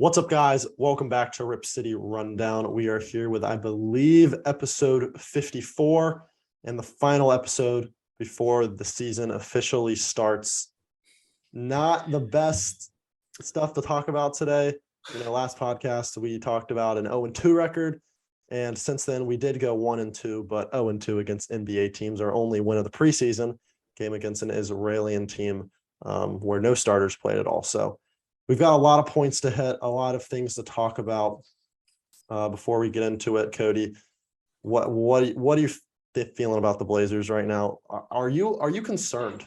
What's up, guys? Welcome back to Rip City Rundown. We are here with, I believe, episode 54 and the final episode before the season officially starts. Not the best stuff to talk about today. Last podcast we talked about an 0-2 record, and since then we did go 1-2, but 0-2 against NBA teams. Our only win of the preseason came against an Israeli team where no starters played at all. So we've got a lot of points to hit, a lot of things to talk about. Before we get into it, Cody, what are you feeling about the Blazers right now? Are you concerned?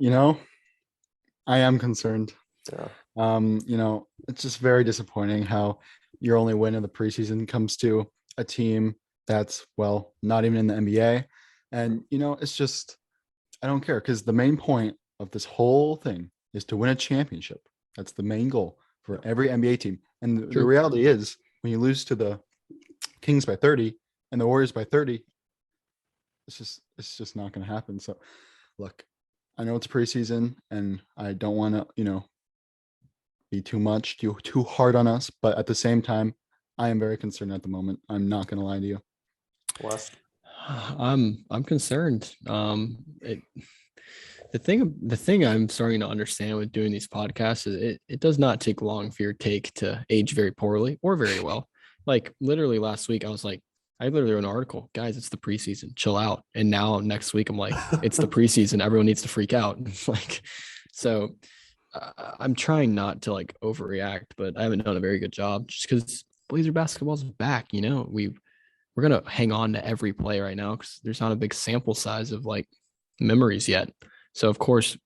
I am concerned. Yeah. It's just very disappointing how your only win of the preseason comes to a team that's, not even in the NBA. And, it's just, I don't care, because the main point of this whole thing is to win a championship. That's the main goal for every NBA team. And the reality is, when you lose to the Kings by 30 and the Warriors by 30, it's just not going to happen. So, look, I know it's preseason, and I don't want to, be too hard on us. But at the same time, I am very concerned at the moment. I'm not going to lie to you. West? I'm concerned. The thing I'm starting to understand with doing these podcasts is it does not take long for your take to age very poorly or very well. Like literally last week, I literally wrote an article, guys, it's the preseason, chill out. And now next week, I'm like, it's the preseason, everyone needs to freak out. So I'm trying not to overreact, but I haven't done a very good job just because Blazer basketball's back. We're going to hang on to every play right now because there's not a big sample size of memories yet. So of course,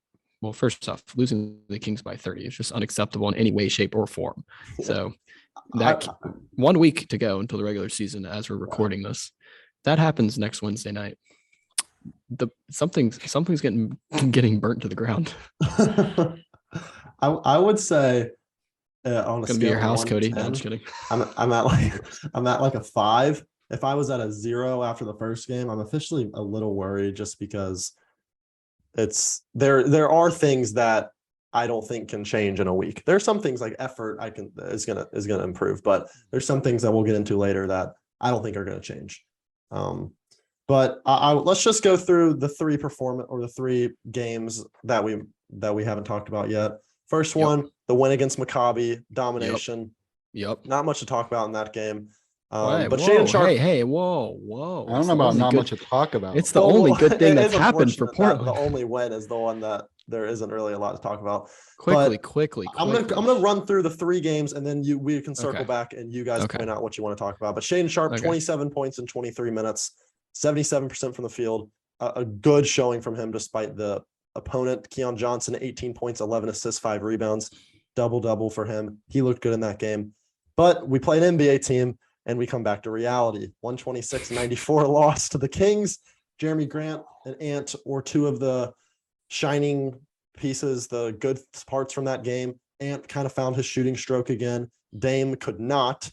first off, losing the Kings by 30 is just unacceptable in any way, shape, or form. So that 1 week to go until the regular season as we're recording this. That happens next Wednesday night. Something's getting burnt to the ground. I would say on a gonna be your house, Cody. No, I'm just kidding. I'm at a 5. If I was at a 0 after the first game, I'm officially a little worried just because there are things that I don't think can change in a week. There's some things like effort is gonna improve, but there's some things that we'll get into later that I don't think are gonna change. But let's just go through the three games that we haven't talked about yet. First one, the win against Maccabi, domination. Yep. Not much to talk about in that game. But Shaedon Sharpe. Whoa. I don't know about not much to talk about. It's the only good thing that's happened for Portland. The only win is the one that there isn't really a lot to talk about. Quickly. I'm gonna run through the 3 games and then we can circle back and you guys point out what you want to talk about. But Shaedon Sharpe, 27 points in 23 minutes, 77% from the field. A good showing from him despite the opponent. Keon Johnson, 18 points, 11 assists, 5 rebounds, double for him. He looked good in that game. But we played an NBA team and we come back to reality. 126-94 loss to the Kings. Jerami Grant and Ant were 2 of the shining pieces, the good parts from that game. Ant kind of found his shooting stroke again. Dame could not.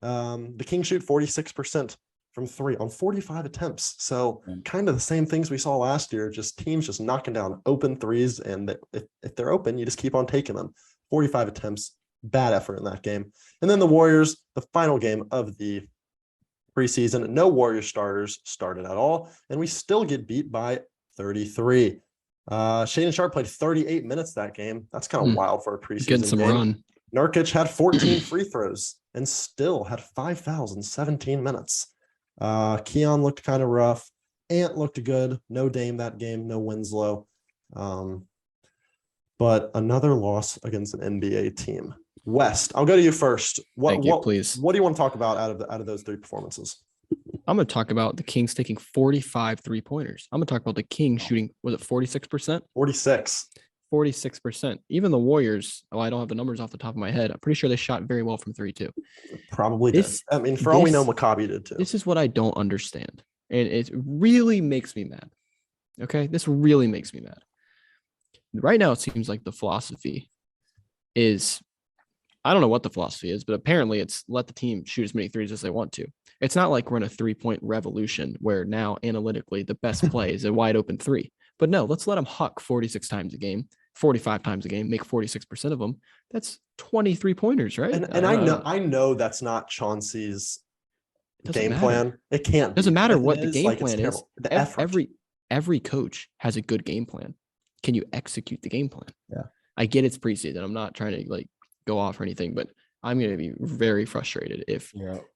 The Kings shoot 46% from 3 on 45 attempts. So kind of the same things we saw last year, just teams just knocking down open threes. And if they're open, you just keep on taking them. 45 attempts, bad effort in that game. And then the Warriors, the final game of the preseason, no Warriors starters started at all. And we still get beat by 33. Shaedon Sharpe played 38 minutes that game. That's kind of wild for a preseason Getting some game. run. Nurkic had 14 free throws and still had 5 fouls in 17 minutes. Keon looked kind of rough. Ant looked good. No Dame that game. No Winslow. But another loss against an NBA team. West, I'll go to you first. Please. What do you want to talk about out of those 3 performances? I'm going to talk about the Kings taking 45 3-pointers. I'm going to talk about the Kings shooting, was it 46%? 46. 46%. Even the Warriors, I don't have the numbers off the top of my head. I'm pretty sure they shot very well from 3 too. Probably did. I mean, for all we know, Maccabi did too. This is what I don't understand. And it really makes me mad. Okay? This really makes me mad. Right now, it seems like the philosophy is, I don't know what the philosophy is, but apparently it's let the team shoot as many threes as they want to. It's not like we're in a 3-point revolution where now analytically the best play is a wide open 3. But no, let's let them huck 46 times a game. 45 times a game, make 46% of them. That's 23 pointers, right? And I know that's not Chauncey's game plan. It can't. Doesn't matter what the game like, plan is. The effort. Every coach has a good game plan. Can you execute the game plan? Yeah. I get it's preseason. I'm not trying to like go off or anything, but I'm going to be very frustrated if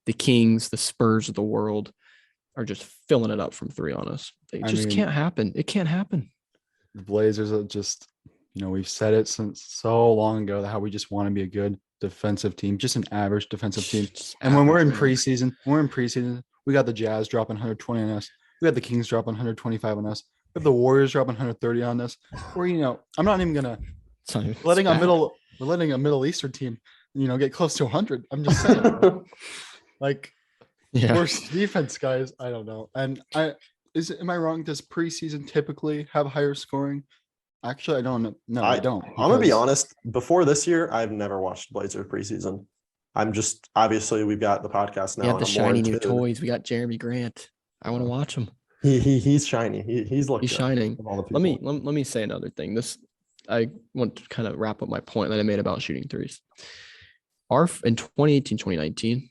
the Kings, the Spurs of the world are just filling it up from three on us. It just can't happen. It can't happen. The Blazers are just, we've said it since so long ago that how we just want to be a good defensive team, just an average defensive team. And when we're in preseason, we got the Jazz dropping 120 on us. We got the Kings dropping 125 on us. We have the Warriors dropping 130 on us. Or, I'm not even gonna letting a Middle Eastern team, get close to 100. I'm just saying, worst defense, guys. I don't know. And am I wrong? Does preseason typically have higher scoring? Actually, I don't know. No, I don't. I'm gonna be honest. Before this year, I've never watched Blazers preseason. I'm just obviously we've got the podcast now. We got the shiny new toys. We got Jerami Grant. I want to watch him. He's shiny. He's shining. Let me say another thing. I want to kind of wrap up my point that I made about shooting threes. In 2018, 2019,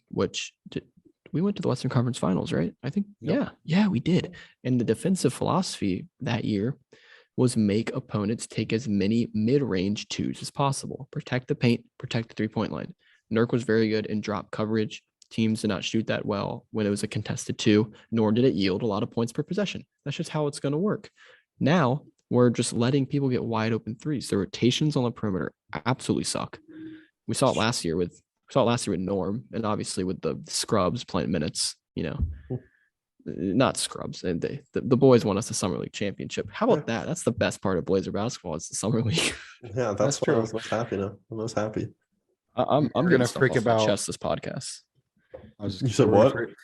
we went to the Western Conference Finals, right? I think. Yep. Yeah, we did. And the defensive philosophy that year was make opponents take as many mid-range twos as possible. Protect the paint, protect the three-point line. Nurk was very good in drop coverage. Teams did not shoot that well when it was a contested two, nor did it yield a lot of points per possession. That's just how it's going to work. Now we're just letting people get wide open threes. The rotations on the perimeter absolutely suck. We saw it last year with Norm, and obviously with the scrubs playing minutes, not scrubs. And the boys won us the Summer League championship. How about that? That's the best part of Blazer basketball. It's the Summer League. Yeah, that's true. I was most happy now. I'm most happy. I'm gonna freak about chest this podcast. I was just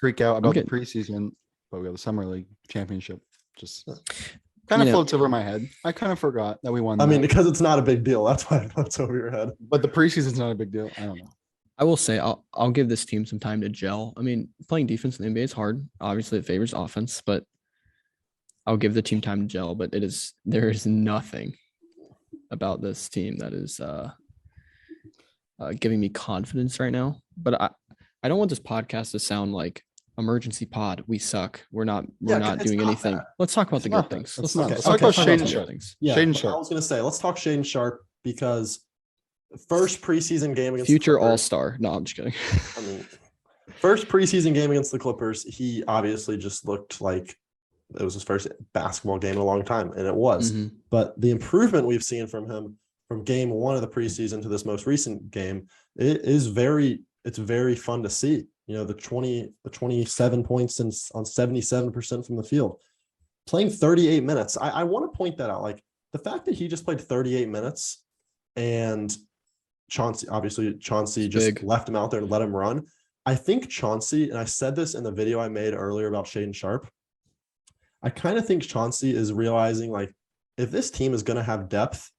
freak out about the preseason, but we got the Summer League championship. Just kind of floats over my head. I kind of forgot that we won. I mean, because it's not a big deal. That's why it floats over your head. But the preseason's not a big deal. I don't know. I will say I'll give this team some time to gel. I mean, playing defense in the NBA is hard. Obviously, it favors offense, but I'll give the team time to gel. But there is nothing about this team that is giving me confidence right now. But I don't want this podcast to sound like emergency pod. We suck. We're not doing anything. Let's talk about the good things. Let's talk about Shaedon Sharpe. Shaedon Sharpe. I was gonna say, let's talk Shaedon Sharpe because first preseason game against future all-star. No, I'm just kidding. I mean, first preseason game against the Clippers, he obviously just looked like it was his first basketball game in a long time, and it was. Mm-hmm. But the improvement we've seen from him from game one of the preseason to this most recent game, it's very fun to see. The 27 points on 77% from the field, playing 38 minutes. I want to point that out. Like the fact that he just played 38 minutes and Chauncey just left him out there and let him run. I think Chauncey, and I said this in the video I made earlier about Shaedon Sharpe, I kind of think Chauncey is realizing like if this team is going to have depth,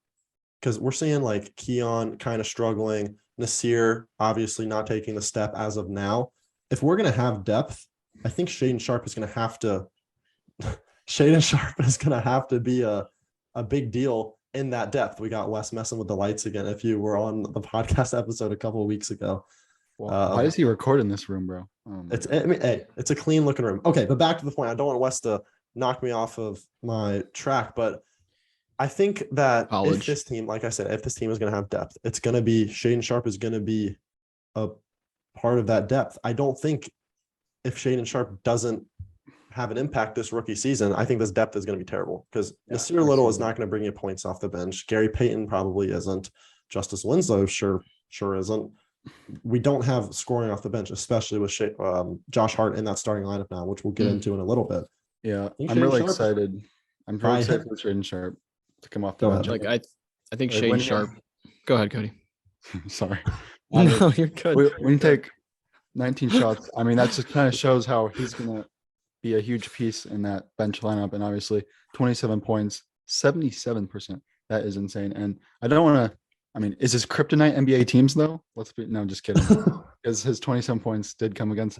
because we're seeing like Keon kind of struggling, Nasir obviously not taking the step as of now. If we're going to have depth, I think Shaedon Sharpe is going to have to be a big deal in that depth. We got Wes messing with the lights again. If you were on the podcast episode a couple of weeks ago. Well, why does he record in this room, bro? It's a clean looking room. Okay, but back to the point. I don't want Wes to knock me off of my track, but I think that if this team, like I said, if this team is going to have depth, it's going to be Shaedon Sharpe is going to be a part of that depth. I don't think if Shaedon Sharpe doesn't have an impact this rookie season, I think this depth is going to be terrible because Nasir Little is not going to bring you points off the bench. Gary Payton probably isn't. Justice Winslow sure isn't. We don't have scoring off the bench, especially with Josh Hart in that starting lineup now, which we'll get into in a little bit. Yeah, I'm really excited. I'm very excited for Shaedon Sharpe to come off the bench. I think Shaedon Sharpe. Go ahead, Cody. Sorry. No, you're good. When you take 19 shots, I mean, that just kind of shows how he's going to be a huge piece in that bench lineup. And obviously 27 points, 77%. That is insane. And I don't want to, I mean, is his kryptonite NBA teams though? No, just kidding. Because his 27 points did come against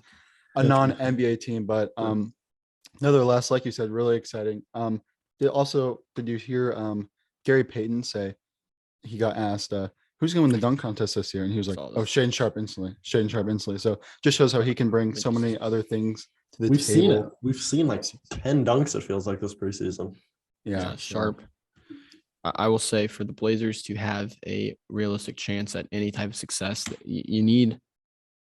a non-NBA team. But nevertheless, like you said, really exciting. Did you hear Gary Payton say he got asked, who's going to win the dunk contest this year? And he was like, oh, Shaedon Sharpe instantly. Shaedon Sharpe instantly. So just shows how he can bring so many other things to the We've table. seen it. We've seen like 10 dunks, it feels like, this preseason. Yeah. Sharpe. I will say for the Blazers to have a realistic chance at any type of success, you need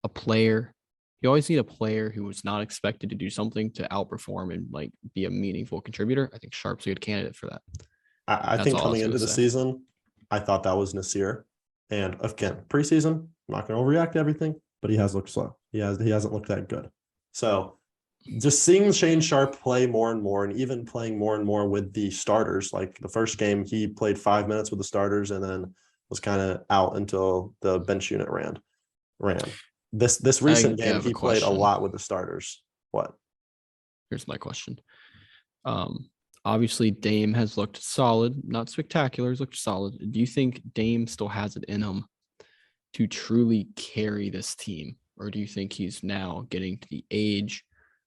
a player. You always need a player who was not expected to do something to outperform and like be a meaningful contributor. I think Sharpe's a good candidate for that. I think coming into the season, I thought that was Nasir. And again, preseason, I'm not going to overreact to everything, but he has looked slow. He hasn't looked that good. So just seeing Shaedon Sharpe play more and more, and even playing more and more with the starters. Like the first game, he played 5 minutes with the starters and then was kind of out until the bench unit ran. This recent game, he played a lot with the starters. What? Here's my question. Obviously, Dame has looked solid, not spectacular. He's looked solid. Do you think Dame still has it in him to truly carry this team, or do you think he's now getting to the age?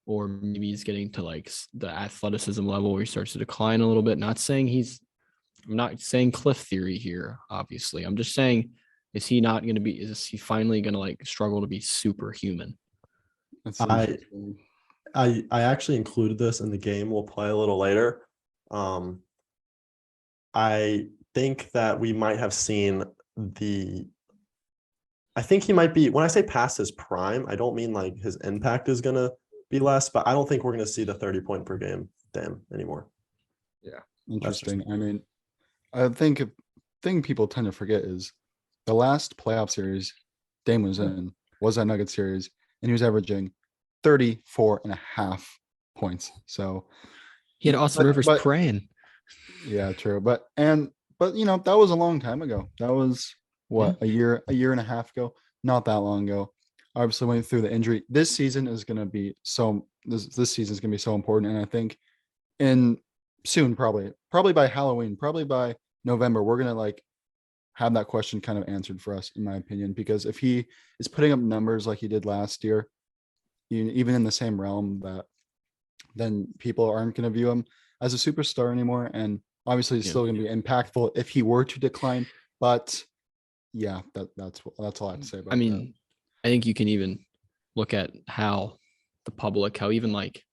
Or maybe he's getting to like the athleticism level where he starts to decline a little bit. I'm not saying cliff theory here, obviously. I'm just saying, is he finally going to like struggle to be superhuman? I actually included this in the game we'll play a little later. I think that we might have seen I think he might be, when I say past his prime, I don't mean like his impact is going to be less, but I don't think we're going to see the 30-point per game Dame anymore. Yeah. Interesting. I mean, I think a thing people tend to forget is the last playoff series Dame was in was that Nugget series, and he was averaging 34.5 points. So he had Austin Rivers praying. Yeah, true. But that was a long time ago. That was a year and a half ago. Not that long ago. Obviously went through the injury. This season is going to be this season is going to be so important. And I think soon, probably by Halloween, probably by November, we're going to like have that question kind of answered for us, in my opinion, because if he is putting up numbers like he did last year, even in the same realm, then people aren't going to view him as a superstar anymore. And obviously he's still going to be impactful if he were to decline. But yeah, that's all I have to say about that. I mean, I think you can even look at how the public, how even like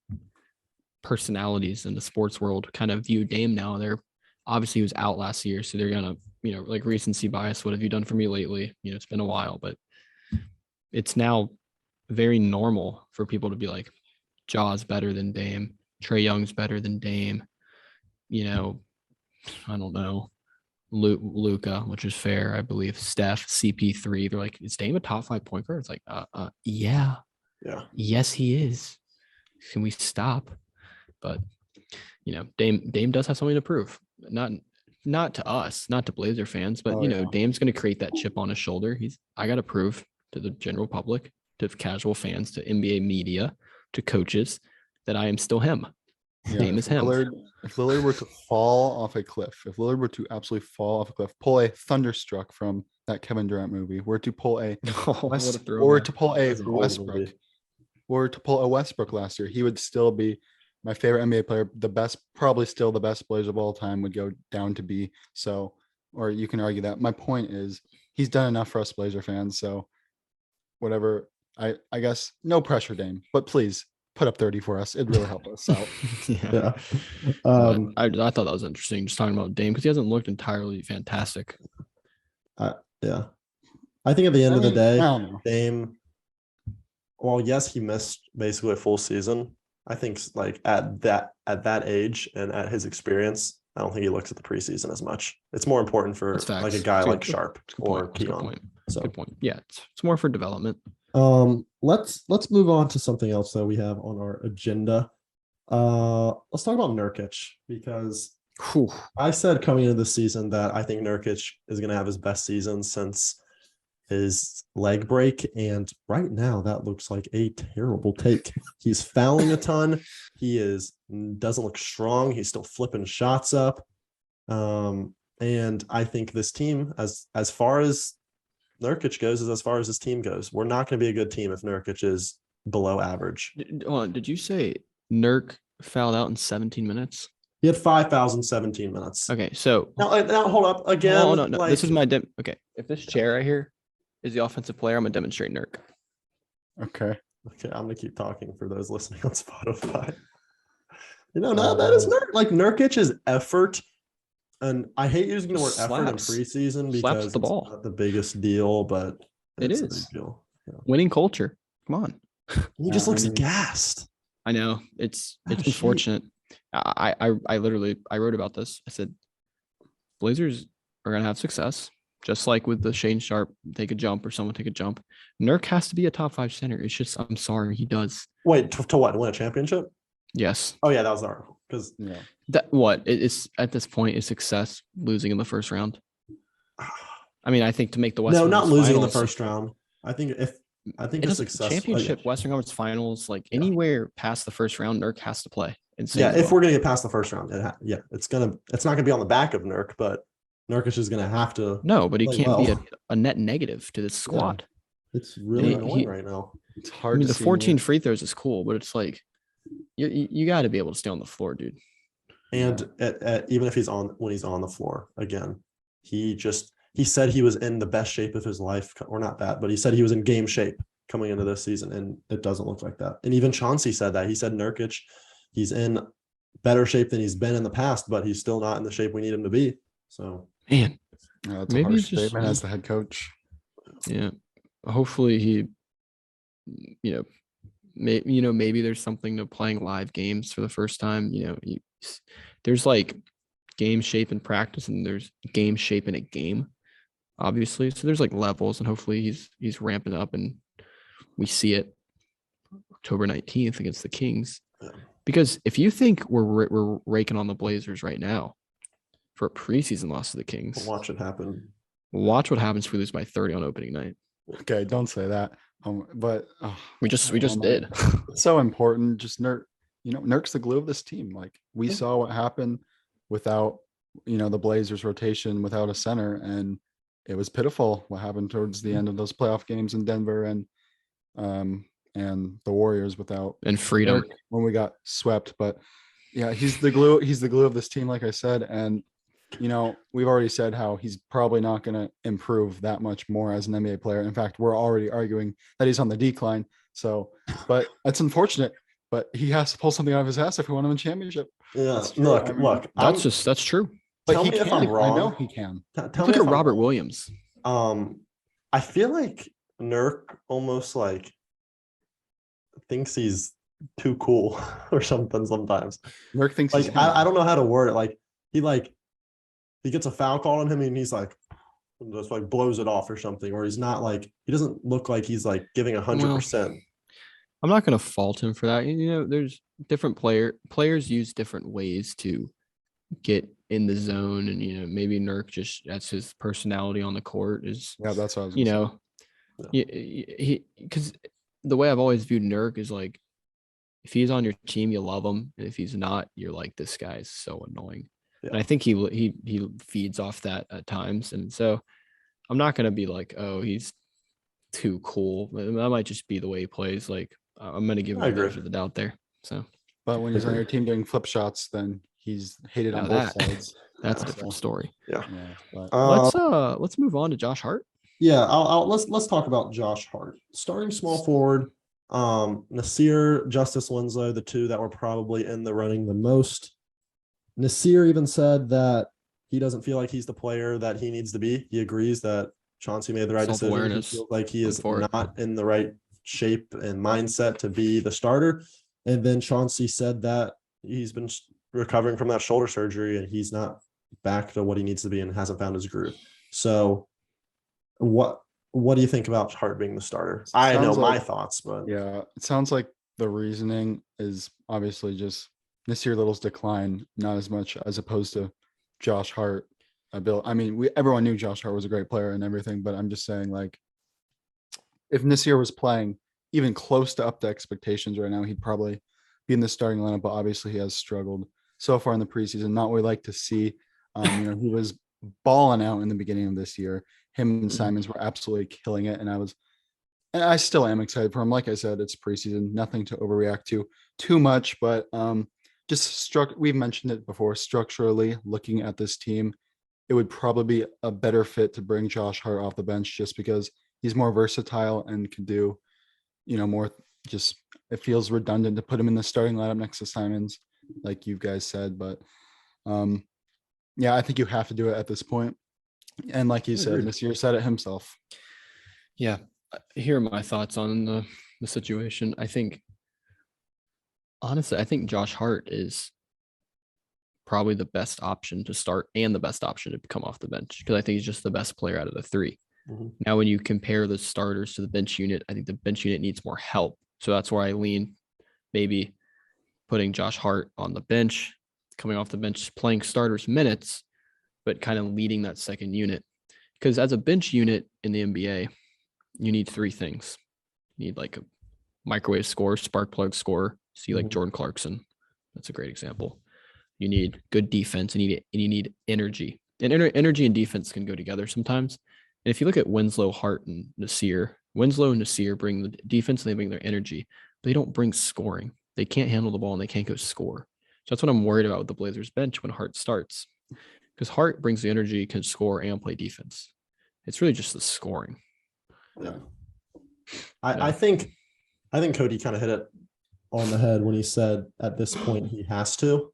personalities in the sports world kind of view Dame now. They're obviously he was out last year, so they're gonna, like recency bias. What have you done for me lately? It's been a while, but it's now very normal for people to be like, Jaw's better than Dame, Trae Young's better than Dame. I don't know. Luka, which is fair, I believe. Steph, CP3. They're like, is Dame a top 5 point guard? It's like, yeah. Yes, he is. Can we stop? But Dame does have something to prove. Not to us, not to Blazer fans, but Dame's going to create that chip on his shoulder. I got to prove to the general public, to casual fans, to NBA media, to coaches that I am still him. Yeah, Dame is him. If Lillard were to fall off a cliff, if Lillard were to absolutely fall off a cliff, pull a Thunderstruck from that Kevin Durant movie, were to pull a Westbrook last year, he would still be my favorite NBA player, probably still the best Blazer of all time, would go down to be. So, or you can argue that. My point is he's done enough for us Blazer fans. So whatever, I guess no pressure, Dame, but please put up 30 for us. It'd really help us out. Yeah. I thought that was interesting, just talking about Dame, because he hasn't looked entirely fantastic. Yeah. I think at the end of the day, Dame, well, yes, he missed basically a full season. I think like at that age and at his experience, I don't think he looks at the preseason as much. It's more important for like a guy like Sharpe or Keon. Good point. Yeah, it's more for development. Let's move on to something else that we have on our agenda. Let's talk about Nurkic, because I said coming into the season that I think Nurkic is going to have his best season since his leg break, and right now that looks like a terrible take. He's fouling a ton. He doesn't look strong. He's still flipping shots up. And I think this team, as far as Nurkic goes, is as far as this team goes. We're not going to be a good team if Nurkic is below average. Did you say Nurk fouled out in 17 minutes? He had 5,017 minutes. Okay, so now hold up again. Oh no, this is my okay. If this chair right here is the offensive player, I'm gonna demonstrate Nurk. Okay. Okay, I'm gonna keep talking for those listening on Spotify. No, that is Nurk. Like Nurkic's effort, and I hate using the word effort in preseason because the ball. It's not the biggest deal, but it's a big deal. Yeah. Winning culture. Come on. He just looks gassed. I know it's unfortunate. I literally wrote about this. I said Blazers are gonna have success, just like with the Shaedon Sharpe take a jump or someone take a jump. Nurk has to be a top 5 center. It's just I'm sorry, he does. Wait, to what? Win a championship? Yes. Oh yeah, that was the article. Because it's at this point is success losing in the first round. I mean, I think to make the Western Conference losing in the first round. I think the success championship, Western Conference Finals, like anywhere past the first round, Nurk has to play. If we're gonna get past the first round, it's not gonna be on the back of Nurk, but Nurkic is gonna have to. No, but he can't be a net negative to this squad. Yeah. It's really annoying right now. It's hard. I mean, the 14 free throws is cool, but it's like you got to be able to stay on the floor, dude. And even if when he's on the floor again, he said he was in the best shape of his life, or not that, but he said he was in game shape coming into this season, and it doesn't look like that. And even Chauncey said that. He said Nurkic, he's in better shape than he's been in the past, but he's still not in the shape we need him to be. So, man, that's a harsh statement as the head coach. Yeah, hopefully he, maybe there's something to playing live games for the first time. There's like game shape in practice, and there's game shape in a game, obviously. So there's like levels, and hopefully he's ramping up, and we see it October 19th against the Kings. Because if you think we're raking on the Blazers right now for a preseason loss to the Kings, watch it happen. Watch what happens if we lose by 30 on opening night. Okay, don't say that. But we just did. It's so important. Just Nurk, Nurk's the glue of this team. Like we saw what happened without, the Blazers rotation, without a center, and it was pitiful what happened towards the end of those playoff games in Denver and the Warriors without freedom Nurk when we got swept. But yeah, he's the glue. He's the glue of this team, like I said, and. We've already said how he's probably not going to improve that much more as an NBA player. In fact, we're already arguing that he's on the decline. So, but that's unfortunate. But he has to pull something out of his ass if we want to win a championship. Yeah, look. That's true. But he can. If I'm wrong. I know he can. Look at Robert Williams. I feel like Nurk almost like thinks he's too cool or something. Sometimes Nurk thinks like I don't know how to word it. Like he gets a foul call on him and he's like just like blows it off or something, or he's not like, he doesn't look like he's like giving 100%. I'm not going to fault him for that. There's different players use different ways to get in the zone, and maybe Nurk just, that's his personality on the court is. Yeah, that's what I was he because the way I've always viewed Nurk is like, if he's on your team, you love him, and if he's not, you're like, this guy is so annoying. Yeah. And I think he feeds off that at times. And so I'm not going to be like, oh, he's too cool. That might just be the way he plays. Like I'm going to give him the benefit of the doubt there. So, but when he's on your team doing flip shots, then he's hated on both sides. That's a different story. Yeah. Let's move on to Josh Hart. Yeah. Let's talk about Josh Hart, starting small forward. Nasir, Justice Winslow, the two that were probably in the running the most. Nasir even said that he doesn't feel like he's the player that he needs to be. He agrees that Chauncey made the right decision. He feels like he is not in the right shape and mindset to be the starter. And then Chauncey said that he's been recovering from that shoulder surgery and he's not back to what he needs to be and hasn't found his groove. So what do you think about Hart being the starter? I know my thoughts, but yeah, it sounds like the reasoning is obviously just Nasir Little's decline, not as much as opposed to Josh Hart. Everyone knew Josh Hart was a great player and everything, but I'm just saying, like, if Nasir was playing even close to up to expectations right now, he'd probably be in the starting lineup. But obviously, he has struggled so far in the preseason. Not what we like to see. He was balling out in the beginning of this year. Him and Simons were absolutely killing it, and I still am excited for him. Like I said, it's preseason, nothing to overreact to too much, but we've mentioned it before, structurally looking at this team, it would probably be a better fit to bring Josh Hart off the bench just because he's more versatile and can do, more. Just it feels redundant to put him in the starting lineup next to Simons, like you guys said. But yeah, I think you have to do it at this point. And like you said, Nasir said it himself. Yeah, here are my thoughts on the situation. Honestly, I think Josh Hart is probably the best option to start and the best option to come off the bench because I think he's just the best player out of the three. Mm-hmm. Now, when you compare the starters to the bench unit, I think the bench unit needs more help. So that's where I lean, maybe putting Josh Hart on the bench, coming off the bench, playing starters minutes, but kind of leading that second unit. Because as a bench unit in the NBA, you need three things. You need like a microwave scorer, spark plug scorer. See like Jordan Clarkson. That's a great example. You need good defense and you need energy. And energy and defense can go together sometimes. And if you look at Winslow, Hart, and Nasir, Winslow and Nasir bring the defense and they bring their energy, but they don't bring scoring. They can't handle the ball and they can't go score. So that's what I'm worried about with the Blazers bench when Hart starts. Because Hart brings the energy, can score and play defense. It's really just the scoring. Yeah. I think Cody kind of hit it on the head when he said at this point he has to.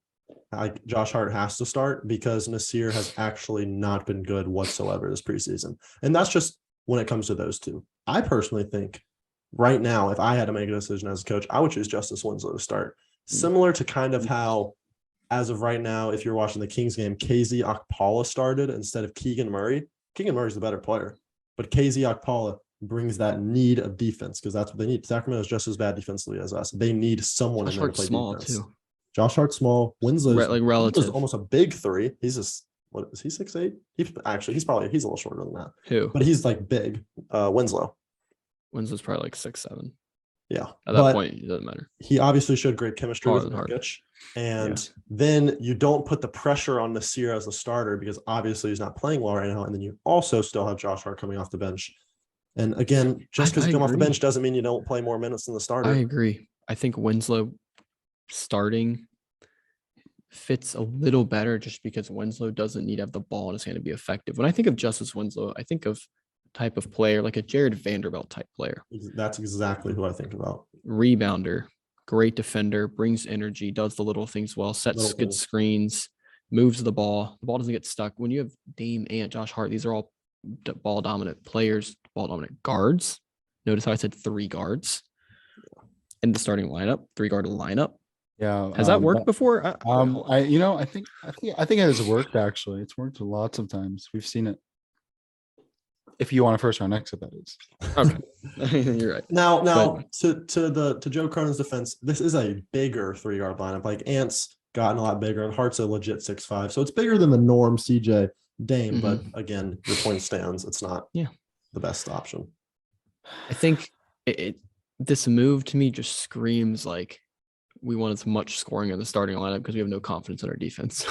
Josh Hart has to start because Nasir has actually not been good whatsoever this preseason. And that's just when it comes to those two. I personally think right now, if I had to make a decision as a coach, I would choose Justice Winslow to start. Similar to kind of how, as of right now, if you're watching the Kings game, KZ Okpala started instead of Keegan Murray. Keegan Murray's the better player, but KZ Okpala brings that need of defense because that's what they need. Sacramento is just as bad defensively as us. They need someone Josh in there to Hart's play small defense. Too. Josh Hart's small. Winslow's like relative. almost a big three. He's just what is he 6'8"? He's a little shorter than that. Who? But he's like big. Winslow. Winslow's probably like 6'7". Yeah. At that point, it doesn't matter. He obviously showed great chemistry with Nurkic. And then you don't put the pressure on Nasir as a starter because obviously he's not playing well right now. And then you also still have Josh Hart coming off the bench. And again, just because you come off the bench doesn't mean you don't play more minutes than the starter. I agree. I think Winslow starting fits a little better just because Winslow doesn't need to have the ball in his hand to be effective. When I think of Justice Winslow, I think of type of player like a Jared Vanderbilt type player. That's exactly who I think about. Rebounder, great defender, brings energy, does the little things well, sets good screens, moves the ball. The ball doesn't get stuck. When you have Dame and Josh Hart, these are all ball dominant players, ball dominant guards. Notice how I said 3 guards in the starting lineup, 3-guard lineup. Yeah. Has that worked before? I think it has worked actually. It's worked lots of times. We've seen it. If you want a first round exit, that is. Okay. You're right. Now to Joe Cronin's defense, this is a bigger 3-guard lineup. Like Ant's gotten a lot bigger and Hart's a legit 6'5". So it's bigger than the norm CJ Dame, but again, your point stands. It's not the best option. I think this move to me just screams like we want as much scoring in the starting lineup because we have no confidence in our defense.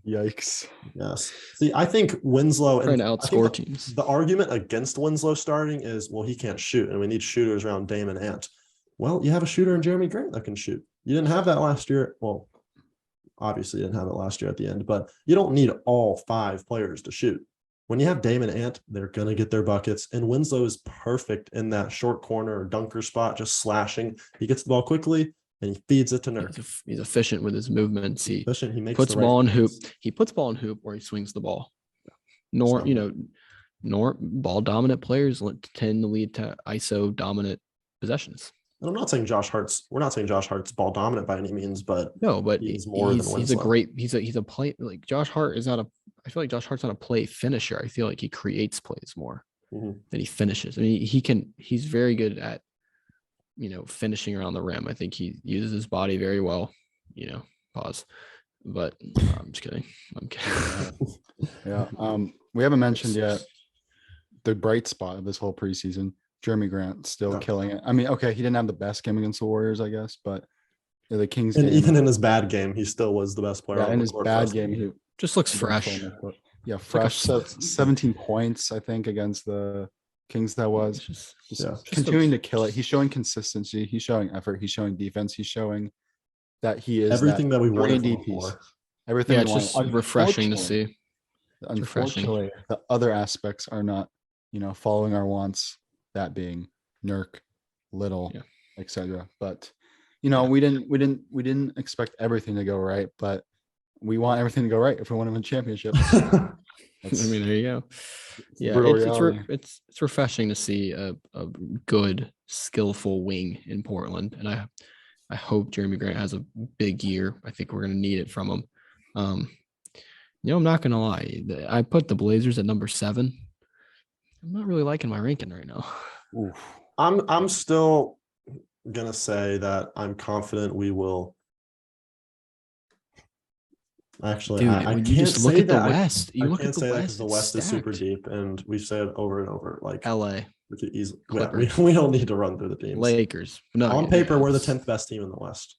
Yikes. Yes. See, I think Winslow trying to outscore teams. The argument against Winslow starting is, well, he can't shoot, and we need shooters around Dame and Ant. Well, you have a shooter in Jerami Grant that can shoot. You didn't have that last year. Well, obviously you didn't have it last year at the end, but you don't need all 5 players to shoot. When you have Dame and Ant, they're going to get their buckets, and Winslow is perfect in that short corner or dunker spot, just slashing. He gets the ball quickly, and he feeds it to Nurk. He's efficient with his movements. He puts ball in hoop. He puts ball in hoop or he swings the ball. Ball dominant players tend to lead to ISO dominant possessions. And we're not saying Josh Hart's ball dominant by any means, but he's more than Winslow. He's a play, like Josh Hart is not I feel like Josh Hart's not a play finisher. I feel like he creates plays more than he finishes. I mean, he's very good at finishing around the rim. I think he uses his body very well, pause. But I'm just kidding. Yeah. We haven't mentioned yet the bright spot of this whole preseason. Jerami Grant still killing it. I mean, okay, he didn't have the best game against the Warriors, I guess, but the Kings and even in his bad game, he still was the best player. Yeah, in his bad game, he just looks fresh. Yeah, fresh. So 17 points, I think, against the Kings. That was just continuing to kill it. He's showing consistency. He's showing effort. He's showing defense. He's showing that he is everything that we wanted from three him piece. for. Everything Yeah, we it's wanted. just refreshing to see. Unfortunately, refreshing. the other aspects are not, following our wants. That being Nurk, Little, etc. But we didn't expect everything to go right, but we want everything to go right if we want to win championships. I mean, there you go. Yeah, it's refreshing to see a good, skillful wing in Portland, and I hope Jerami Grant has a big year. I think we're going to need it from him. I'm not going to lie. I put the Blazers at number 7. I'm not really liking my ranking right now. Oof. I'm still gonna say that I'm confident we will. Actually, Dude, I when can't you just look say at the that. West, I can't say that because the West is super deep, and we've said it over and over. Like LA, we could easily, Clippers, we don't need to run through the teams. Lakers. No, On paper, we're the 10th best team in the West.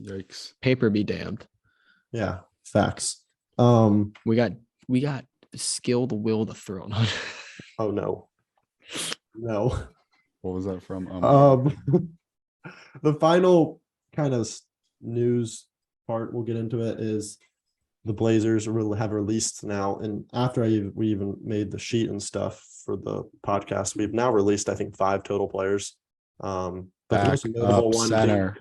Yikes! Paper be damned. Yeah, facts. We got the skill, the will, the throne. Oh no. What was that from? The final kind of news part, we'll get into it, is the Blazers have released now, and after we even made the sheet and stuff for the podcast, we've now released I think 5 total players. But the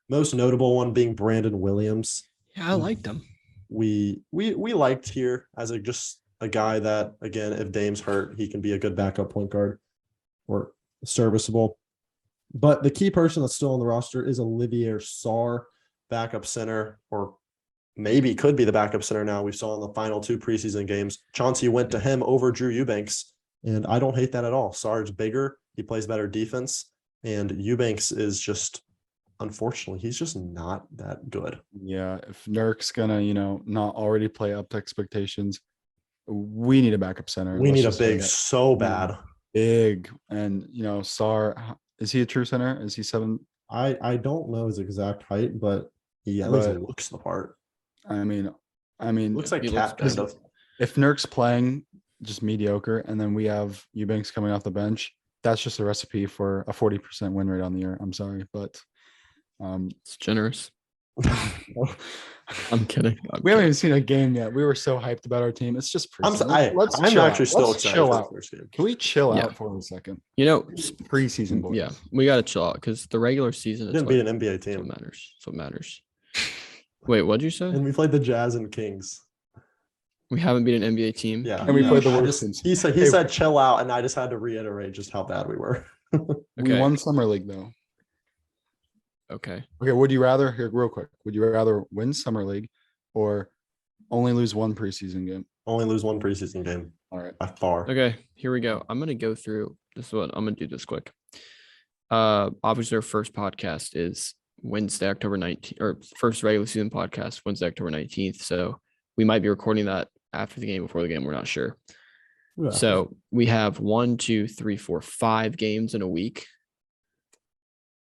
most notable one being Brandon Williams. Yeah, I liked him. We liked here as just a guy that, again, if Dame's hurt, he can be a good backup point guard or serviceable. But the key person that's still on the roster is Olivier Sarr, backup center, or maybe could be the backup center now. We saw in the final 2 preseason games, Chauncey went to him over Drew Eubanks, and I don't hate that at all. Sarr's bigger, he plays better defense, and Eubanks is just, unfortunately, he's just not that good. Yeah, if Nurk's gonna, not already play up to expectations, we need a backup center. We need a big so bad. Big. And Sarr, is he a true center? Is he 7? I don't know his exact height, but he at least looks the part. I mean, looks like Cat kind of. If Nurk's playing just mediocre, and then we have Eubanks coming off the bench, that's just a recipe for a 40% win rate on the year. I'm sorry, but it's generous. I'm kidding. We haven't even seen a game yet. We were so hyped about our team. It's just let's I'm actually still excited for the first game. Can we chill out for a second? Preseason boys. Yeah, we got to chill out because the regular season didn't beat an NBA team. What matters. Wait, what'd you say? And we played the Jazz and Kings. We haven't beat an NBA team. Yeah, and we played the worst. He said chill out, and I just had to reiterate just how bad we were. We won Summer League though. Okay. Would you rather, here real quick, would you rather win Summer League or only lose 1 preseason game? Only lose 1 preseason game. All right. By far. Okay, here we go. I'm going to go through this one. I'm going to do this quick. Obviously our first podcast is Wednesday, October 19th, or first regular season podcast, Wednesday, October 19th. So we might be recording that after the game, before the game. We're not sure. Yeah. So we have 1, 2, 3, 4, 5 games in a week.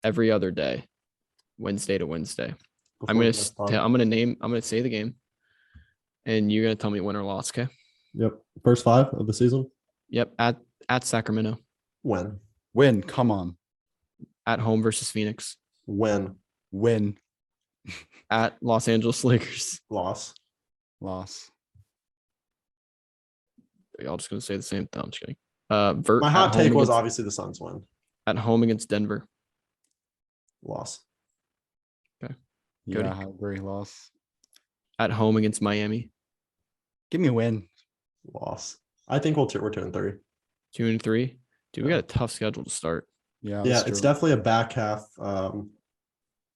Every other day. Wednesday to Wednesday. I'm gonna say the game, and you're gonna tell me win or loss. Okay. Yep. First 5 of the season. Yep. At Sacramento. Win. Come on. At home versus Phoenix. Win. At Los Angeles Lakers. Loss. Y'all just gonna say the same thing. I'm just kidding. My hot take was obviously the Suns win. At home against Denver. Loss. Okay. Yeah, I agree. Loss. At home against Miami. Give me a win. Loss. I think we're 2-3. 2-3. Dude, we got a tough schedule to start. Yeah, it's definitely a back half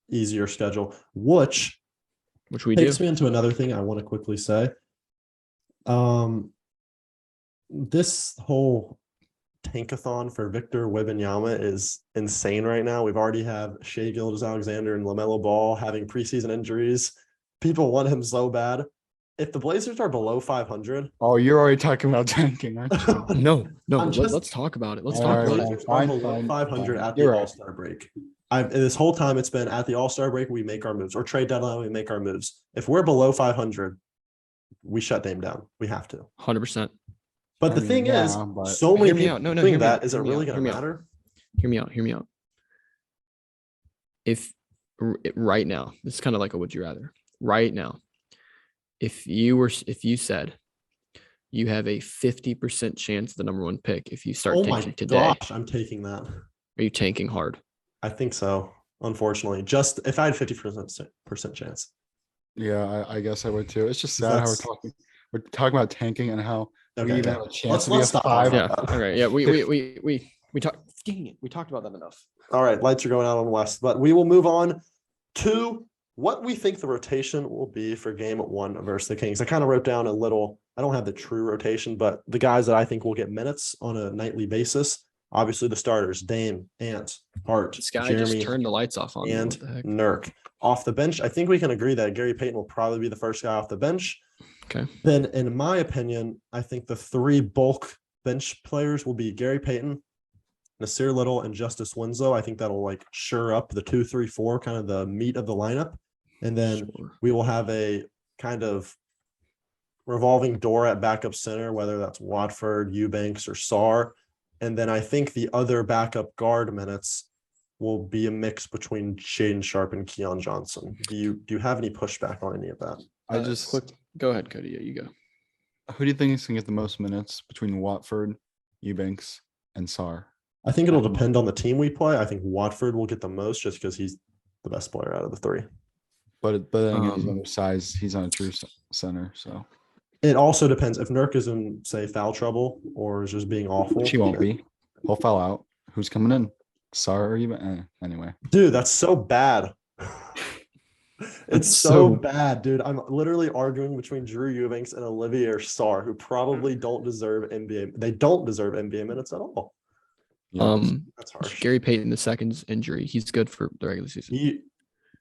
easier schedule, which we takes me into another thing I want to quickly say. This whole tankathon for Victor Wembanyama is insane right now. We've already have Shai Gilgeous-Alexander and LaMelo Ball having preseason injuries. People want him so bad. If the Blazers are below 500, you're already talking about tanking, aren't you? No. Let's talk about it. Let's talk about it. Below 500 at the All-Star break. This whole time it's been at the All-Star break, we make our moves, or trade deadline, we make our moves. If we're below 500, we shut Dame down. We have to. 100%. But the thing is, so many people think that, is it really going to matter? Hear me out. If right now, this is kind of like a would you rather. Right now, if you said you have a 50% chance of the number one pick if you start tanking today, I'm taking that. Are you tanking hard? I think so. Unfortunately, just if I had 50% chance. Yeah, I guess I would too. It's just sad how we're talking about tanking and how we even have a chance to be a stop 5. Yeah. Okay. Yeah. We talked. Dang it. We talked about that enough. All right. Lights are going out on the West, but we will move on to what we think the rotation will be for game 1 versus the Kings. I kind of wrote down a little, I don't have the true rotation, but the guys that I think will get minutes on a nightly basis. Obviously the starters, Dame, Ant, Hart, This guy Jerami, just turned the lights off on and Nurk. Off the bench, I think we can agree that Gary Payton will probably be the first guy off the bench. Okay. Then in my opinion, I think the 3 bulk bench players will be Gary Payton, Nasir Little, and Justice Winslow. I think that'll like sure up the 2, 3, 4, kind of the meat of the lineup. And then we will have a kind of revolving door at backup center, whether that's Watford, Eubanks, or Sarr. And then I think the other backup guard minutes will be a mix between Shaedon Sharpe and Keon Johnson. Do you have any pushback on any of that? Go ahead, Cody. Yeah, you go. Who do you think is going to get the most minutes between Watford, Eubanks, and Sarr? I think it'll depend on the team we play. I think Watford will get the most just because he's the best player out of the 3. But then again, he's undersized. He's on a true center, so it also depends if Nurk is in, say, foul trouble or is just being awful. He won't be. He'll foul out. Who's coming in? Sarr or even anyway. Dude, that's so bad. It's so bad, dude. I'm literally arguing between Drew Eubanks and Olivier Sarr, who probably don't deserve NBA. They don't deserve NBA minutes at all. That's harsh. Gary Payton II's injury. He's good for the regular season.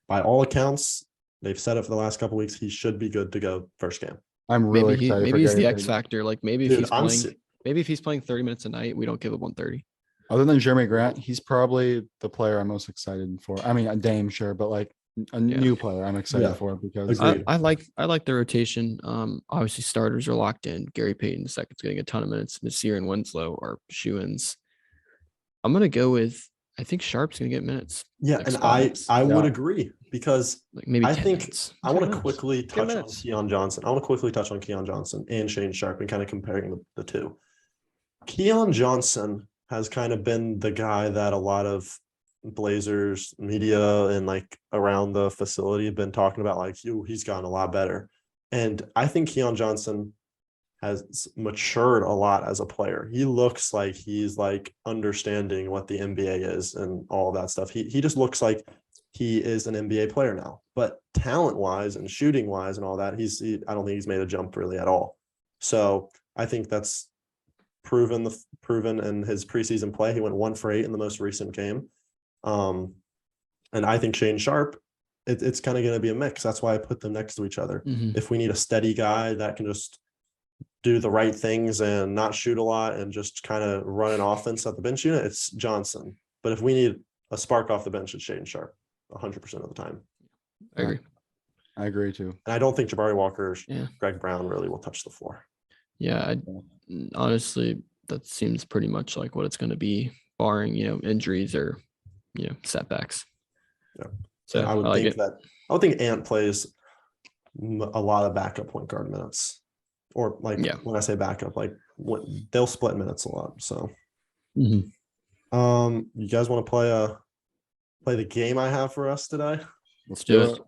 By all accounts, they've said it for the last couple of weeks. He should be good to go first game. I'm really excited. Maybe he's the X factor. Like maybe if he's playing 30 minutes a night, we don't give up 130. Other than Jerami Grant, he's probably the player I'm most excited for. I mean, a Dame, sure, but like a new player I'm excited for because I like the rotation. Obviously starters are locked in. Gary Payton II's getting a ton of minutes. Nasir and Winslow are shoo-ins. I'm gonna go with I think Sharpe's gonna get minutes. Yeah, and I would agree because like maybe I think minutes. I want to quickly touch on Keon Johnson. I want to quickly touch on Keon Johnson and Shaedon Sharpe and kind of comparing the 2. Keon Johnson has kind of been the guy that a lot of Blazers media and like around the facility have been talking about, like, he's gotten a lot better. And I think Keon Johnson has matured a lot as a player. He looks like he's like understanding what the NBA is and all of that stuff. He just looks like he is an NBA player now. But talent-wise and shooting-wise and all that, I don't think he's made a jump really at all. So I think that's proven in his preseason play. He went 1 for 8 in the most recent game. And I think Shaedon Sharpe, it's kind of going to be a mix. That's why I put them next to each other. Mm-hmm. If we need a steady guy that can just do the right things and not shoot a lot and just kind of run an offense at the bench unit, it's Johnson. But if we need a spark off the bench, it's Shaedon Sharpe 100% of the time. I agree too. And I don't think Jabari Walker, Greg Brown really will touch the floor. Yeah, honestly, that seems pretty much like what it's going to be, barring, injuries or, setbacks. Yeah. So I would think Ant plays a lot of backup point guard minutes. Or when I say backup, they'll split minutes a lot. So, you guys want to play the game I have for us today? Let's do it.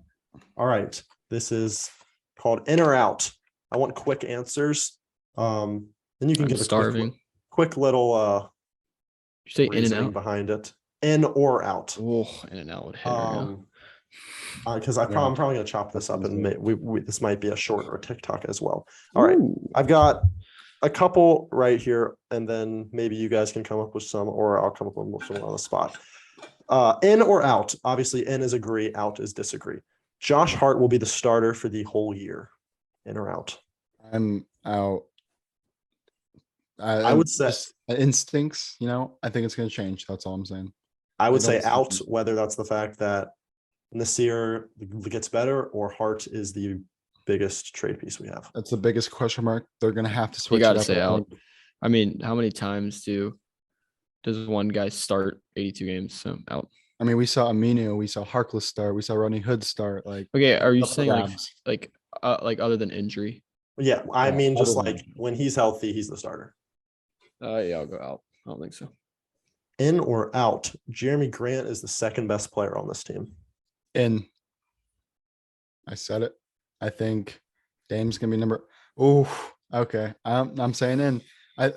All right, this is called In or Out. I want quick answers. Then you can give a quick little you say in and out behind it. In or out. Oh, in and out would hit. Because I'm probably going to chop this up and this might be a shorter TikTok as well. All right. I've got a couple right here, and then maybe you guys can come up with some, or I'll come up with some on the spot. In or out? Obviously, in is agree, out is disagree. Josh Hart will be the starter for the whole year. In or out? I'm out. I would say instincts, I think it's going to change. That's all I'm saying. I would say out, whether that's the fact that Nasir gets better or Hart is the biggest trade piece we have. That's the biggest question mark. They're going to have to switch. You got to say out. I mean, how many times does one guy start 82 games? So out. I mean, we saw Aminu, we saw Harkless start, we saw Rodney Hood start. Like, Okay, are you up for saying grabs. like other than injury? Yeah, I Yeah, mean, just other than like when he's healthy, he's the starter. Yeah, I'll go out. I don't think so. In or out, Jerami Grant is the second best player on this team. in. I said it. I think Dame's gonna be number. Oh, okay. I'm saying in. Yeah,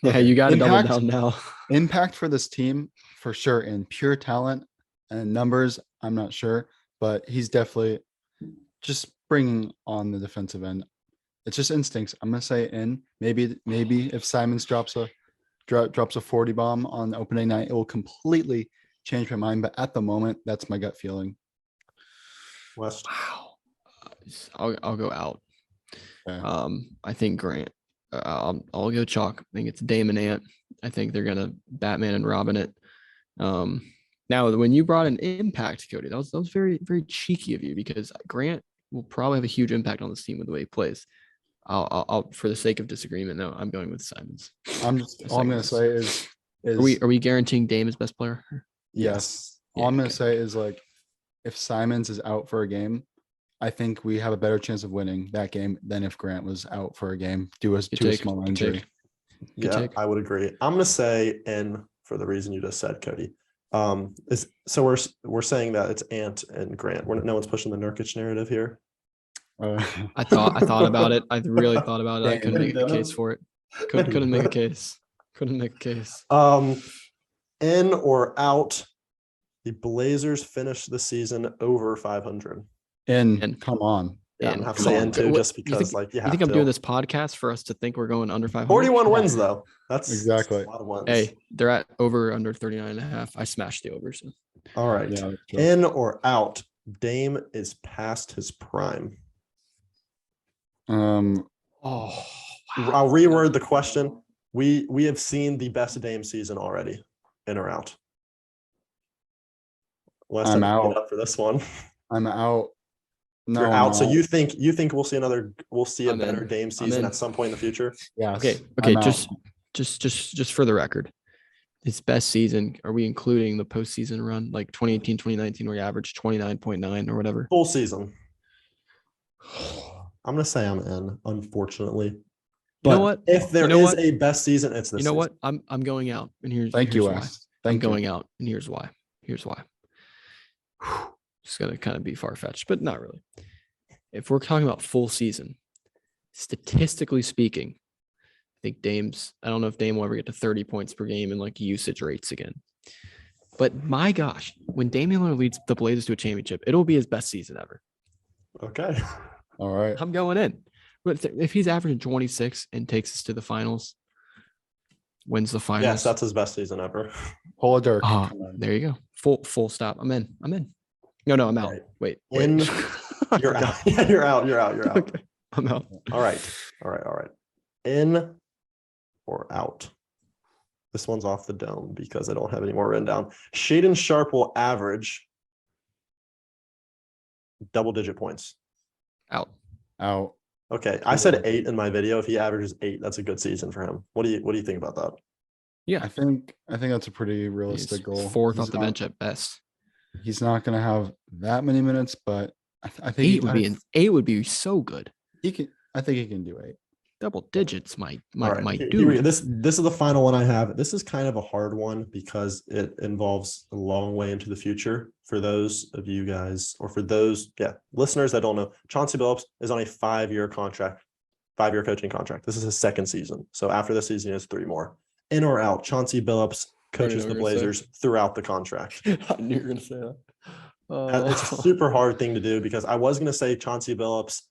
okay. you got to double Impact- down now. Impact for this team for sure. In pure talent and numbers, I'm not sure, but he's definitely just bringing on the defensive end. It's just instincts. I'm gonna say in. Maybe if Simons drops a 40 bomb on opening night, it will completely change my mind. But at the moment, that's my gut feeling. West. Wow. I'll go out. Okay. I think Grant. I'll go chalk. I think it's Dame and Ant. I think they're gonna Batman and Robin it. Now when you brought an impact, Cody, that was very, very cheeky of you because Grant will probably have a huge impact on this team with the way he plays. I'll for the sake of disagreement, though, I'm going with Simons. All I'm gonna say is are we guaranteeing Dame is best player? yes. Yeah, All I'm gonna okay. say is like if Simons is out for a game, I think we have a better chance of winning that game than if Grant was out for a game due to a small injury. Yeah, I would agree. I'm gonna say in for the reason you just said, Cody. We're saying that it's Ant and Grant. No one's pushing the Nurkic narrative here. I thought about it. I really thought about it. I couldn't make a case for it. Couldn't make a case. Couldn't make a case. In or out, the Blazers finished the season over 500. And come on. Yeah, I'm gonna have to say in too, just because you think I'm doing this podcast for us to think we're going under 500? 41 wins though. That's exactly a lot of wins. Hey, they're at under 39.5. I smashed the overs. So. All right. Yeah, in or out, Dame is past his prime. Wow. I'll reword the question. We have seen the best Dame season already. In or out? Wes, I'm out up for this one. I'm out. No, you're out. So you think we'll see a better Dame season at some point in the future? Yeah. Okay. Just for the record, his best season, are we including the postseason run like 2018, 2019, where he averaged 29.9 or whatever? Full season. I'm gonna say I'm in, unfortunately. But you know what? If there is a best season, it's this. You know season. what? I'm going out, and here's why. I'm going out, and here's why. It's gonna kind of be far-fetched, but not really. If we're talking about full season, statistically speaking, I think I don't know if Dame will ever get to 30 points per game in like usage rates again. But my gosh, when Damian Lillard leads the Blazers to a championship, it'll be his best season ever. Okay. All right. I'm going in. But if he's averaging 26 and takes us to the finals, wins the finals. Yes, that's his best season ever. Pull a Dirk. There you go. Full stop. I'm in. No, I'm out. Right. Wait. You're out. Yeah, you're out. Okay. I'm out. All right. In or out? This one's off the dome because I don't have any more written down. Shaedon Sharpe will average double-digit points. Out. Okay, I said 8 in my video. If he averages 8, that's a good season for him. What do you think about that? Yeah, I think that's a pretty realistic goal. Fourth off the bench at best. He's not going to have that many minutes, but I think 8 would be so good. I think he can do 8. Double digits might Right. do. This is the final one I have. This is kind of a hard one because it involves a long way into the future for those of you guys, or for those listeners that don't know. Chauncey Billups is on a 5-year contract, 5-year coaching contract. This is his second season. So after this season, he has 3 more. In or out, Chauncey Billups coaches the Blazers throughout the contract. I knew you were going to say that. It's a super hard thing to do because I was going to say Chauncey Billups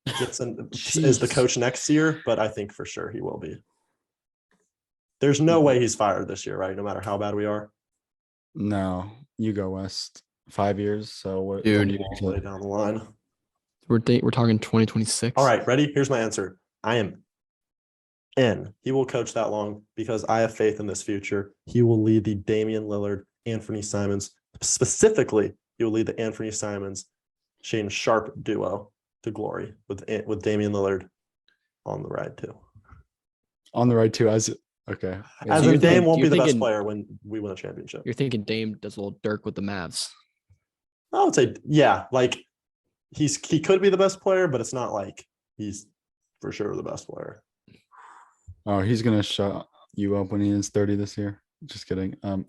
is the coach next year, but I think for sure he will be. There's no way he's fired this year, right? No matter how bad we are. No, you go West. 5 years. So what? Dude, way down the line. We're talking 2026. All right, ready? Here's my answer. I am in. He will coach that long because I have faith in this future. He will lead the Damian Lillard, Anthony Simons. Specifically, he will lead the Anthony Simons, Shaedon Sharpe duo to glory with Damian Lillard on the ride too. On the ride too, as Okay. As So in you're Dame thinking- won't be you're the best thinking- player when we win a championship. You're thinking Dame does a little Dirk with the Mavs. I would say, yeah, like he could be the best player, but it's not like he's for sure the best player. Oh, he's gonna shut you up when he is 30 this year. Just kidding. I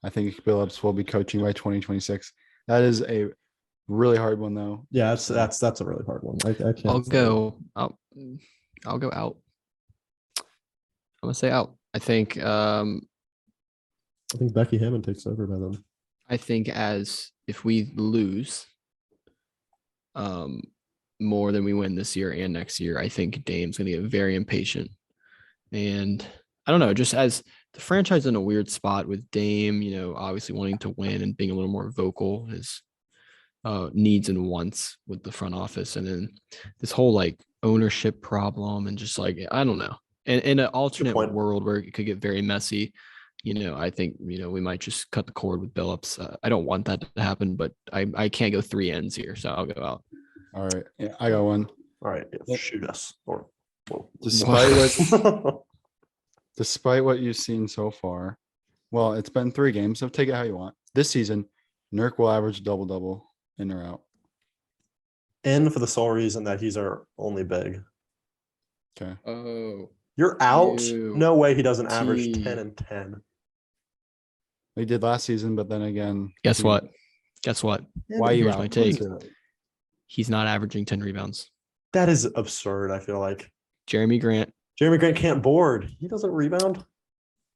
think Billups will be coaching by 2026. That is a really hard one though. Yeah, that's a really hard one. I can't. I'll go out. I'll go out. I'm gonna say out. I think Becky Hammond takes over by then. I think if we lose more than we win this year and next year, I think Dame's gonna get very impatient. And I don't know, just as the franchise in a weird spot with Dame, obviously wanting to win and being a little more vocal, his needs and wants with the front office, and then this whole like ownership problem, and just like I don't know. And in an alternate world where it could get very messy, I think we might just cut the cord with Billups. I don't want that to happen, but I can't go 3 ends here, so I'll go out. All right, yeah, I got one. All right, yeah, shoot us. Or despite what you've seen so far, well, it's been 3 games, so take it how you want. This season, Nurk will average double in or out. In for the sole reason that he's our only big. Okay. Oh, you're out. Ew. No way he doesn't average 10 and 10. He did last season, but then again, Guess what? Why you Here's out? my take. He's not averaging 10 rebounds. That is absurd. I feel like Jerami Grant can't board. He doesn't rebound.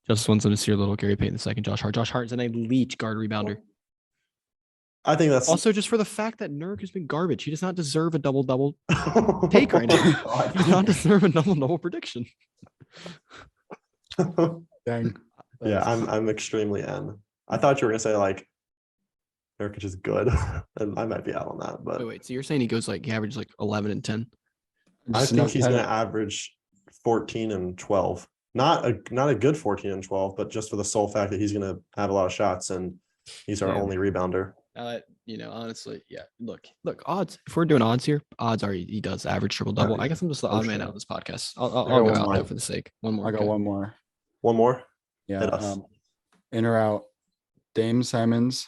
just wants to see your little Gary Payton II. Josh Hart. Josh Hart is an elite guard rebounder. I think that's Also, just for the fact that Nurk has been garbage, he does not deserve a double take right now. He does not deserve a double prediction. dang. Yeah, I'm extremely N. I thought you were gonna say like Nurkic is good, and I might be out on that. But Wait, so you're saying he averages like 11 and 10? I think he's gonna average 14 and 12. Not a good 14 and 12, but just for the sole fact that he's gonna have a lot of shots and he's our only rebounder. Honestly, yeah. Look, odds. If we're doing odds here, odds are he does average triple double. I guess I'm just the odd man out of this podcast. I'll go out there for the sake. One more. I got one more. One more. Yeah. In or out. Dame Simons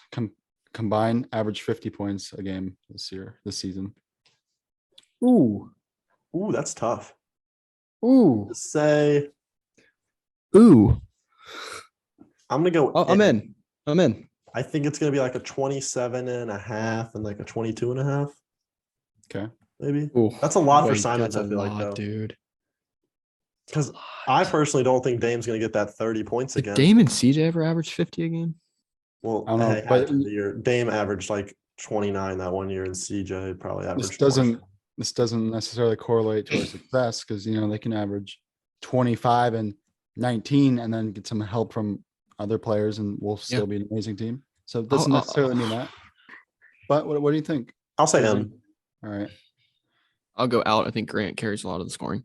combined average 50 points a game this season. Ooh, that's tough. Ooh. Say. Ooh. I'm gonna go. I'm in. I think it's going to be like a 27.5 and like a 22.5. Okay. Maybe. Ooh, that's a lot for Simons, I feel like, though. Dude. Because I personally don't think Dame's going to get that 30 points again. Did Dame and CJ ever average 50 a game? Well, I don't know. But Dame averaged like 29 that one year, and CJ probably averaged This doesn't necessarily correlate to our success because, they can average 25 and 19 and then get some help from other players and we'll still be an amazing team. So it doesn't necessarily mean that. But what do you think? I'll say N. All right. I'll go out. I think Grant carries a lot of the scoring.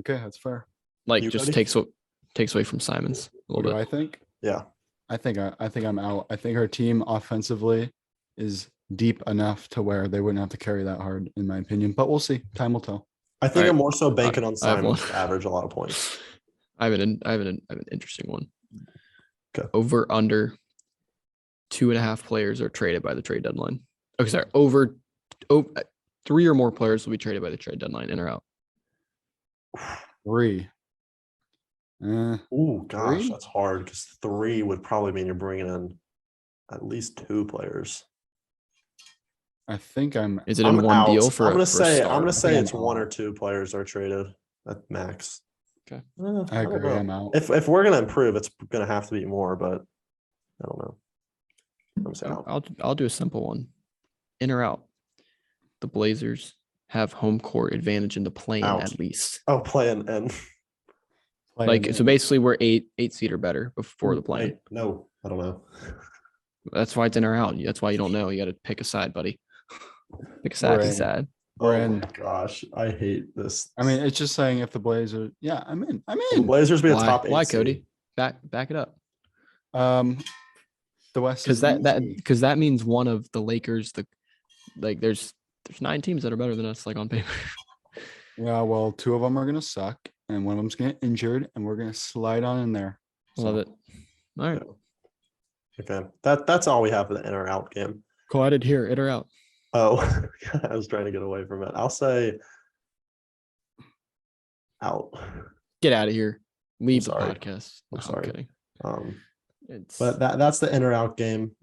Okay, that's fair. Like just takes away from Simons a little bit. I think? Yeah. I think I'm out. I think our team offensively is deep enough to where they wouldn't have to carry that hard, in my opinion. But we'll see. Time will tell. I think I'm more so banking on Simons to average a lot of points. I have an interesting one. Okay. Over under 2.5 players are traded by the trade deadline. Okay, sorry. 3 or more players will be traded by the trade deadline, in or out. 3. Oh gosh, 3? That's hard because 3 would probably mean you're bringing in at least 2 players. I think Is it in one out. deal for? I'm gonna say it's I'm 1 or 2 players are traded at max. Okay. I agree. I'm out. If we're gonna improve, it's gonna have to be more, but I don't know. I'm saying out. I'll do a simple one. In or out. The Blazers have home court advantage in the play-in at least. Oh, play-in and so basically we're 8 seed or better before the play-in. No, I don't know. That's why it's in or out. That's why you don't know. You got to pick a side, buddy. Pick a side. Be sad. Oh my gosh, I hate this. I mean, it's just saying if the Blazers, I'm in. The Blazers be a top 8. Why, Cody? Back it up. The West because that means one of the Lakers. There's 9 teams that are better than us, like on paper. Yeah, well, 2 of them are gonna suck, and one of them's gonna get injured, and we're gonna slide on in there. Love it. All right. Okay. That's all we have for the in or out game. Collided here, in or out. Oh, I was trying to get away from it. I'll say out. Get out of here. Leave the sorry. podcast. I'm No, sorry. kidding. But that's the in or out game.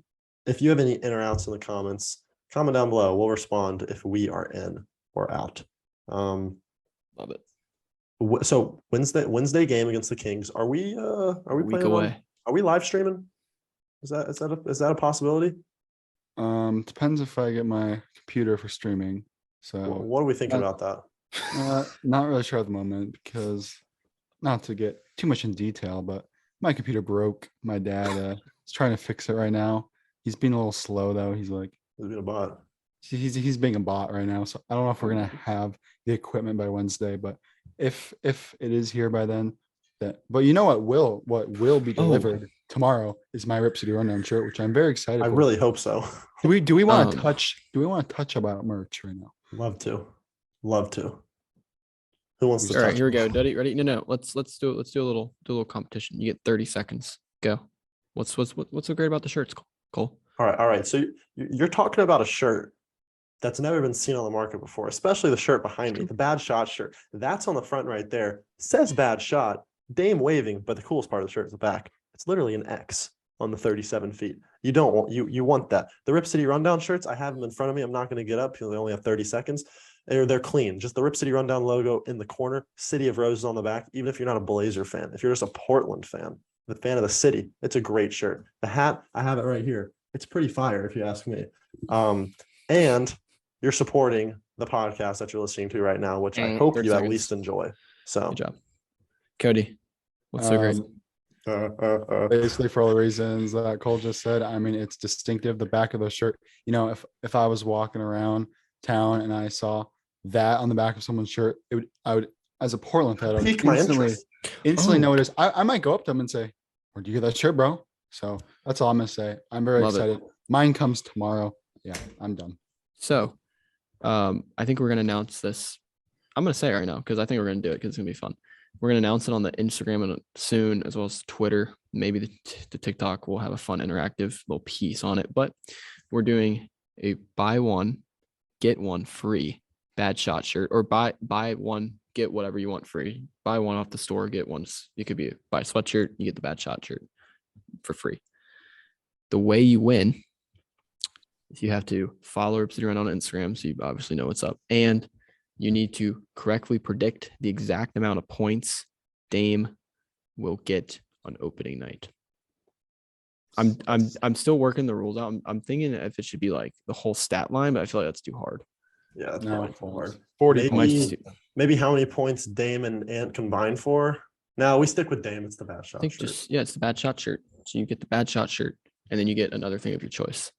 If you have any in or outs in the comments, comment down below. We'll respond if we are in or out. Love it. So Wednesday game against the Kings. Are we week playing away. one? Are we live streaming? Is that a possibility? Depends if I get my computer for streaming. So What do we think about that? Not really sure at the moment, because not to get too much in detail, but my computer broke. My dad is trying to fix it right now. He's being a little slow though. He's being a bot. He's being a bot right now. So I don't know if we're gonna have the equipment by Wednesday, but if it is here by then, but you know what will be delivered tomorrow is my Rip City Rundown shirt, which I'm very excited I for. really hope so. Do we want to touch about merch right now? Love to. Who wants to? All right, here we go. Ready? No. Let's do a little competition. You get 30 seconds. Go. What's so great about the shirts, Cole? All right. So you're talking about a shirt that's never been seen on the market before, especially the shirt behind me, the Bad Shot shirt. That's on the front right there. Says Bad Shot, Dame waving, but the coolest part of the shirt is the back. It's literally an X on the 37 feet. You don't want you want that. The Rip City Rundown shirts, I have them in front of me. I'm not going to get up because they only have 30 seconds. They're clean. Just the Rip City Rundown logo in the corner, City of Roses on the back. Even if you're not a Blazer fan, if you're just a Portland fan, the fan of the city, it's a great shirt. The hat, I have it right here. It's pretty fire if you ask me. And you're supporting the podcast that you're listening to right now, which I hope you at least enjoy. So good job. Cody, what's so great? Basically for all the reasons that Cole just said. I mean, it's distinctive. The back of the shirt, if I was walking around town and I saw that on the back of someone's shirt, I would as a Portland fan, I would instantly know it is. I might go up to them and say, "Where'd you get that shirt, bro?" So that's all I'm gonna say. I'm very excited. Mine comes tomorrow. Yeah, I'm done. So I think we're gonna announce this. I'm gonna say it right now because I think we're gonna do it because it's gonna be fun. We're gonna announce it on the Instagram and soon, as well as Twitter. Maybe the TikTok will have a fun interactive little piece on it. But we're doing a buy one, get one free Bad Shot shirt, or buy one, get whatever you want free. Buy one off the store, get one. It could be buy a sweatshirt, you get the Bad Shot shirt for free. The way you win is you have to follow Rip City Run on Instagram, so you obviously know what's up, and you need to correctly predict the exact amount of points Dame will get on opening night. I'm still working the rules out. I'm thinking if it should be like the whole stat line, but I feel like that's too hard. Yeah, that's probably too hard. 40 points. Maybe how many points Dame and Ant combined for? No, we stick with Dame. It's the Bad Shot shirt. It's the Bad Shot shirt. So you get the Bad Shot shirt, and then you get another thing of your choice.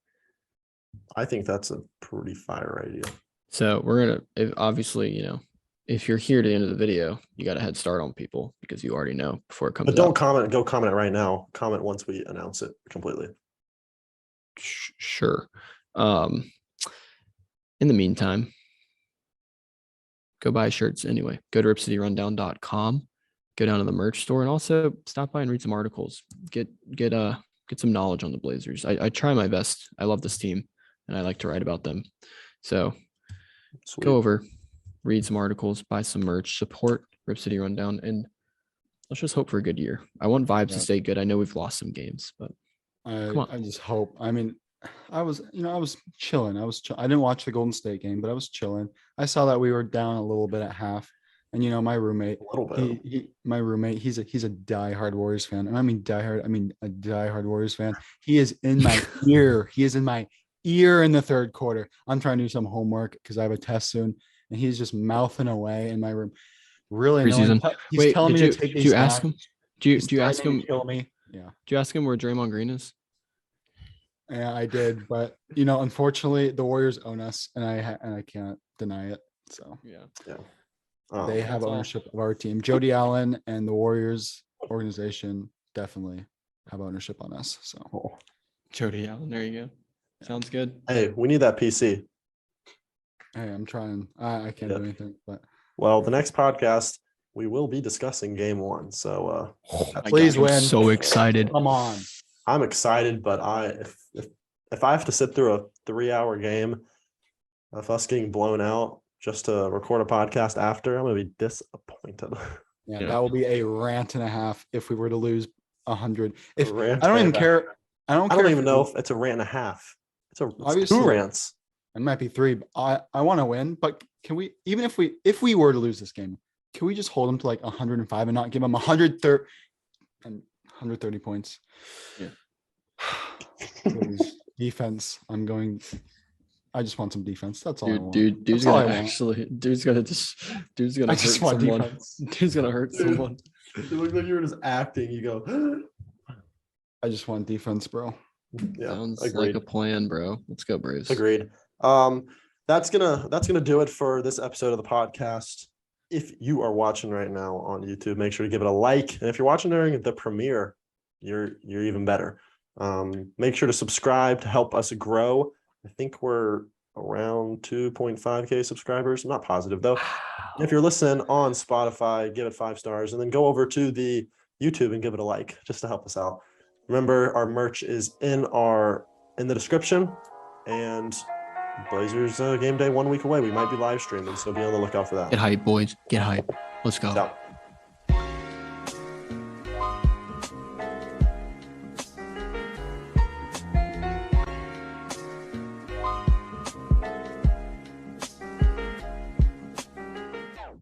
I think that's a pretty fire idea. So we're gonna obviously, if you're here to the end of the video, you got a head start on people because you already know before it comes. But don't comment. Go comment it right now. Comment once we announce it completely. Sure. In the meantime, go buy shirts anyway. Go to ripcityrundown.com. Go down to the merch store and also stop by and read some articles. Get some knowledge on the Blazers. I try my best. I love this team and I like to write about them. So go over, read some articles, buy some merch, support Rip City Rundown, and let's just hope for a good year. I want vibes to stay good. I know we've lost some games, but come on. I just hope. I mean, I was chilling. I didn't watch the Golden State game, but I was chilling. I saw that we were down a little bit at half, and my roommate, he's a diehard Warriors fan, and I mean a diehard Warriors fan. He is in my ear. He is in my ear in the third quarter. I'm trying to do some homework because I have a test soon, and he's just mouthing away in my room. Really Preseason. He's telling me to take these. Do you ask him? Do you ask him? Kill me. Yeah. Do you ask him where Draymond Green is? Yeah, I did, but unfortunately, the Warriors own us, and I can't deny it. So yeah. They have ownership of our team. Jody Allen and the Warriors organization definitely have ownership on us. So Jody Allen, there you go. Sounds good. Hey, we need that PC. Hey, I'm trying. I can't do anything, but well, the next podcast, we will be discussing game 1. So please win. I'm so excited. Come on. I'm excited, but if I have to sit through a 3-hour game of us getting blown out just to record a podcast after, I'm going to be disappointed. Yeah, that will be a rant and a half if we were to lose 100. I don't even care. care. I don't even know if it's a rant and a half. It's 2 rants. It might be 3. But I want to win, but can we, even if we were to lose this game, can we just hold them to like 105 and not give them 130 points? Yeah. Defense. I just want some defense. That's all I want. Dude's gonna hurt someone. Dude's gonna hurt someone. It looked like you were just acting. You go. I just want defense, bro. Yeah, sounds agreed. like a plan, bro. Let's go, Braves. Agreed. That's gonna do it for this episode of the podcast. If you are watching right now on YouTube, make sure to give it a like. And if you're watching during the premiere, you're even better. Make sure to subscribe to help us grow. I think we're around 2.5K subscribers. I'm not positive though. If you're listening on Spotify, give it 5 stars and then go over to the YouTube and give it a like just to help us out. Remember, our merch is in the description, and Blazers game day 1 week away. We might be live streaming, so be on the lookout for that. Get hype, boys. Get hype. Let's go.